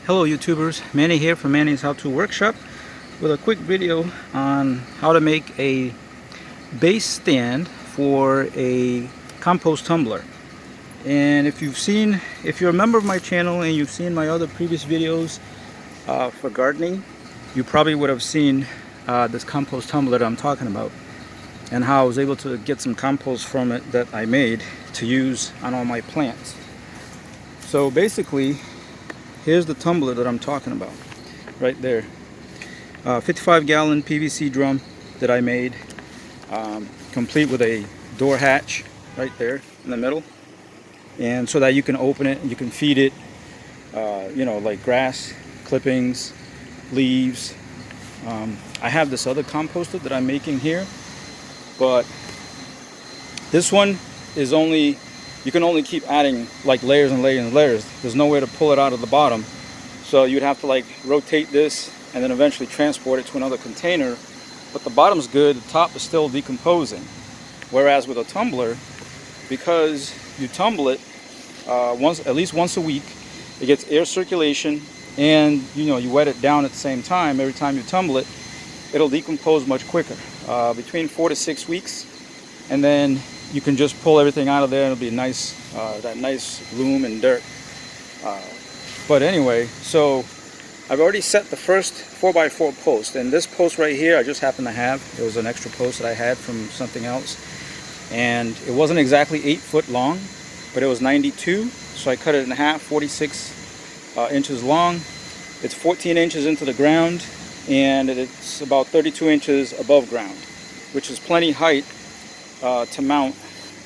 Hello YouTubers, Manny here from Manny's How To Workshop with a quick video on how to make a base stand for a compost tumbler. And if you're a member of my channel and you've seen my other previous videos for gardening, you probably would have seen this compost tumbler that I'm talking about and how I was able to get some compost from it that I made to use on all my plants. So basically, here's the tumbler that I'm talking about, right there. 55-gallon PVC drum that I made, complete with a door hatch right there in the middle, and so that you can open it and you can feed it, like grass clippings, leaves. I have this other composter that I'm making here, but this one is only. You can only keep adding like layers and layers and layers. There's no way to pull it out of the bottom. So you'd have to like rotate this and then eventually transport it to another container. But the bottom's good, the top is still decomposing. Whereas with a tumbler, because you tumble it at least once a week, it gets air circulation, and you wet it down at the same time. Every time you tumble it, it'll decompose much quicker, between 4 to 6 weeks, and then you can just pull everything out of there and it'll be nice, that nice loam and dirt. But anyway, so I've already set the first 4x4 post, and this post right here I just happen to have. It was an extra post that I had from something else, and it wasn't exactly 8 foot long, but it was 92, so I cut it in half, 46 inches long. It's 14 inches into the ground, and it's about 32 inches above ground, which is plenty height to mount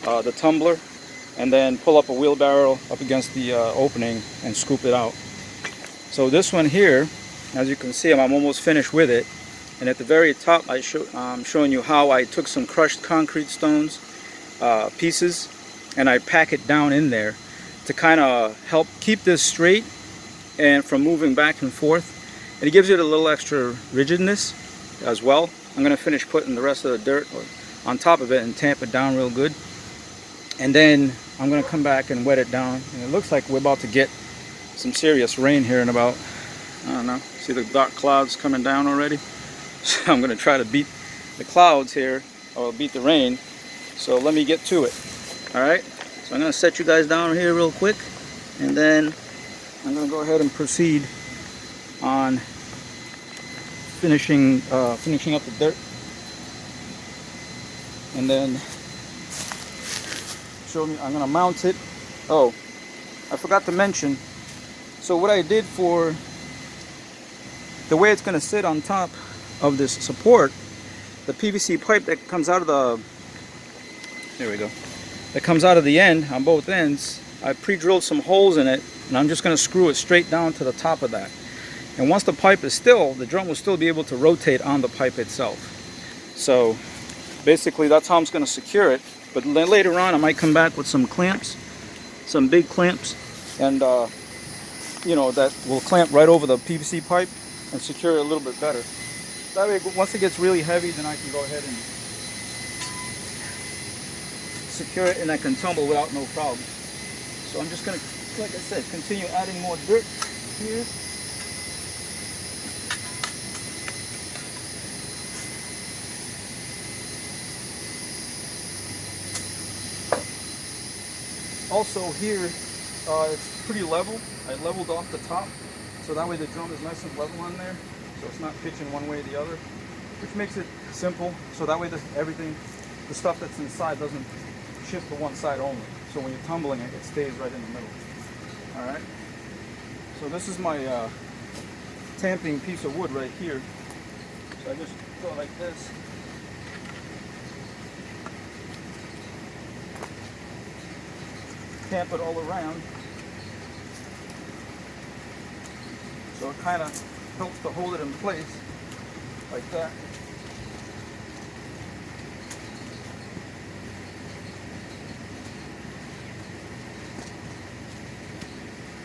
the tumbler and then pull up a wheelbarrow up against the opening and scoop it out. So this one here, as you can see, I'm almost finished with it, and at the very top I'm showing you how I took some crushed concrete stones pieces and I pack it down in there to kind of help keep this straight and from moving back and forth, and it gives it a little extra rigidness as well. I'm going to finish putting the rest of the dirt on top of it and tamp it down real good, and then I'm going to come back and wet it down. And it looks like we're about to get some serious rain here in about, I don't know, see the dark clouds coming down already. So I'm going to try to beat the clouds here, or beat the rain. So let me get to it. Alright, so I'm going to set you guys down here real quick, and then I'm going to go ahead and proceed on finishing up the dirt. And then show me, I'm going to mount it. Oh, I forgot to mention, so what I did for the way it's going to sit on top of this support, the PVC pipe that comes out of the, there we go, that comes out of the end on both ends, I pre-drilled some holes in it, and I'm just going to screw it straight down to the top of that. And once the pipe is still, the drum will still be able to rotate on the pipe itself. So basically that's how I'm going to secure it. But later on I might come back with some clamps, some big clamps, and that will clamp right over the PVC pipe and secure it a little bit better. That way once it gets really heavy, then I can go ahead and secure it and I can tumble without no problem. So I'm just going to, like I said, continue adding more dirt here. Also here, it's pretty level. I leveled off the top, so that way the drum is nice and level on there, so it's not pitching one way or the other, which makes it simple. So that way everything, the stuff that's inside doesn't shift to one side only. So when you're tumbling it, it stays right in the middle. Alright, so this is my tamping piece of wood right here. So I just go like this. Tamp it all around, so it kind of helps to hold it in place like that.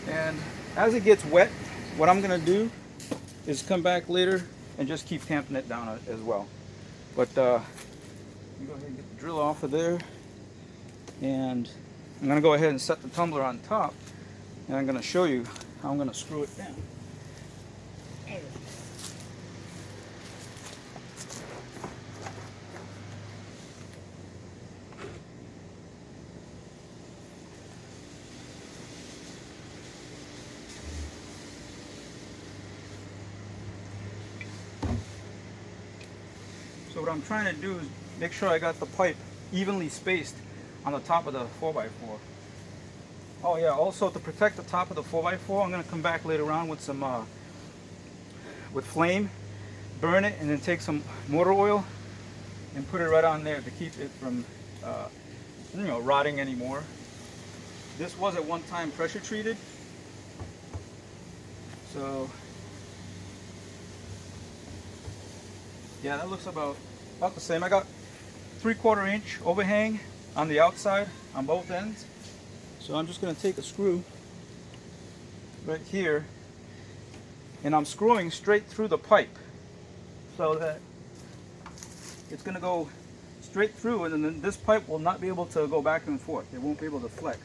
And as it gets wet, what I'm going to do is come back later and just keep tamping it down as well. But let me go ahead and get the drill off of there, and I'm going to go ahead and set the tumbler on top, and I'm going to show you how I'm going to screw it down. So what I'm trying to do is make sure I got the pipe evenly spaced on the top of the 4x4. Oh yeah, also to protect the top of the 4x4, I'm going to come back later on with some with flame, burn it, and then take some motor oil and put it right on there to keep it from rotting anymore. This was at one time pressure treated, so yeah, that looks about the same. I got 3/4 inch overhang on the outside on both ends. So I'm just going to take a screw right here, and I'm screwing straight through the pipe so that it's going to go straight through, and then this pipe will not be able to go back and forth. It won't be able to flex.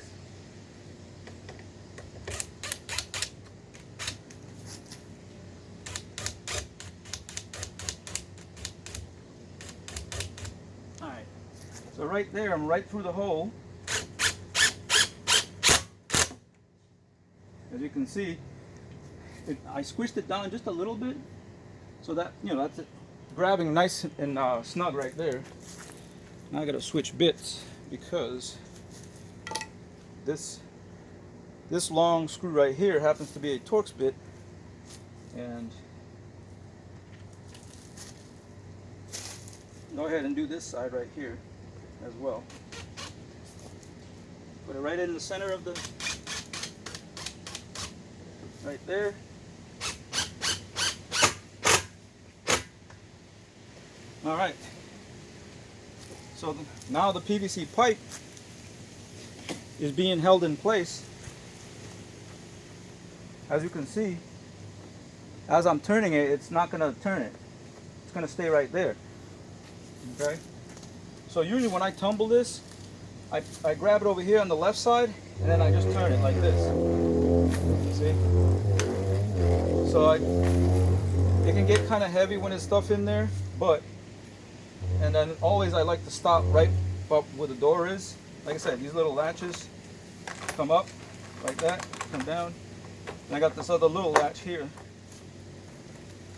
Alright, so right there, I'm right through the hole. As you can see, I squished it down just a little bit so that, that's it, grabbing nice and snug right there. Now I gotta switch bits because this long screw right here happens to be a Torx bit, and go ahead and do this side right here as well. Put it right in the center of the, right there. All right, so now the PVC pipe is being held in place. As you can see, as I'm turning it, it's not going to turn it. It's going to stay right there. Okay, so usually when I tumble this, I grab it over here on the left side, and then I just turn it like this. See? So it can get kind of heavy when there's stuff in there, and then always I like to stop right up where the door is. Like I said, these little latches come up like that, come down, and I got this other little latch here.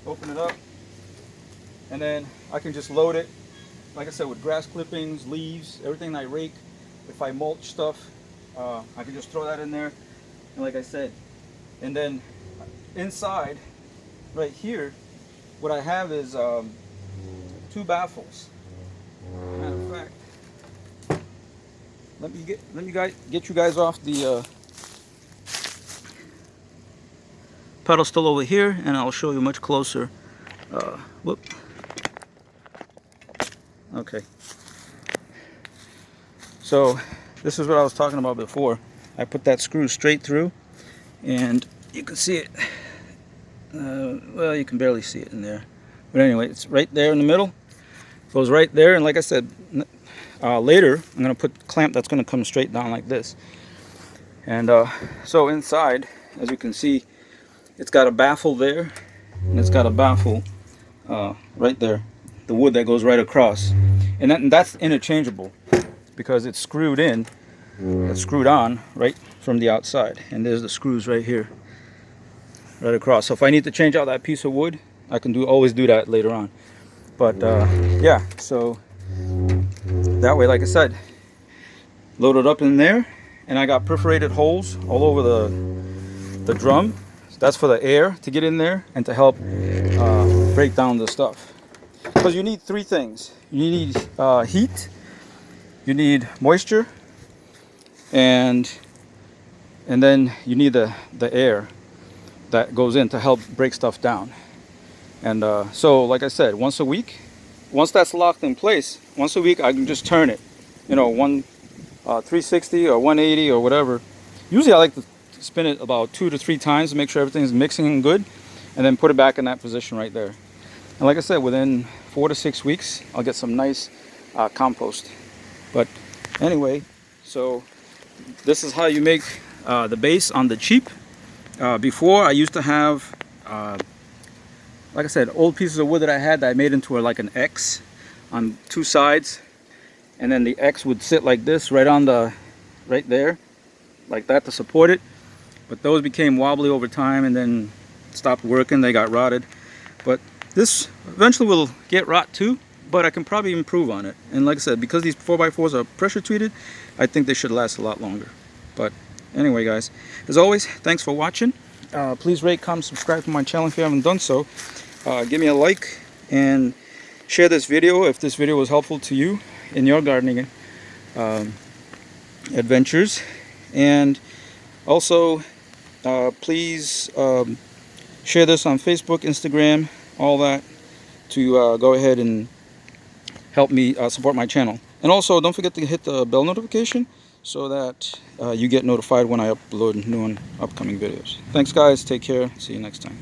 Open it up, and then I can just load it, like I said, with grass clippings, leaves, everything I rake. If I mulch stuff, I can just throw that in there. And like I said, and then inside, right here, what I have is 2 baffles. Matter of fact, let me get you guys off the pedestal over here, and I'll show you much closer. Whoop. Okay. So this is what I was talking about before. I put that screw straight through, and you can see it. Well, you can barely see it in there, but anyway, it's right there in the middle. Goes right there, and like I said, later I'm going to put a clamp that's going to come straight down like this. And so inside, as you can see, it's got a baffle there, and it's got a baffle right there, the wood that goes right across, and that's interchangeable because it's screwed in, it's screwed on right from the outside, and there's the screws right here, right across. So if I need to change out that piece of wood, I can always do that later on. But yeah, so that way, like I said, load it up in there, and I got perforated holes all over the drum. That's for the air to get in there and to help break down the stuff. Because you need 3 things. You need heat, you need moisture, and then you need the air that goes in to help break stuff down. And so, like I said, once a week, once that's locked in place, once a week I can just turn it, 360 or 180 or whatever. Usually I like to spin it about 2 to 3 times to make sure everything's mixing good, and then put it back in that position right there. And like I said, within 4 to 6 weeks, I'll get some nice compost. But anyway, so this is how you make the base on the cheap. Before, I used to have like I said, old pieces of wood that I had that I made into like an X on two sides, and then the X would sit like this right on the right there, like that, to support it. But those became wobbly over time and then stopped working. They got rotted. But this eventually will get rot too, but I can probably improve on it. And like I said, because these 4x4s are pressure treated, I think they should last a lot longer. But anyway, guys, as always, thanks for watching. Please rate, comment, subscribe to my channel if you haven't done so. Give me a like and share this video if this video was helpful to you in your gardening adventures. And also, please share this on Facebook, Instagram, all that, to go ahead and help me support my channel. And also, don't forget to hit the bell notification so that you get notified when I upload new and upcoming videos. Thanks, guys. Take care. See you next time.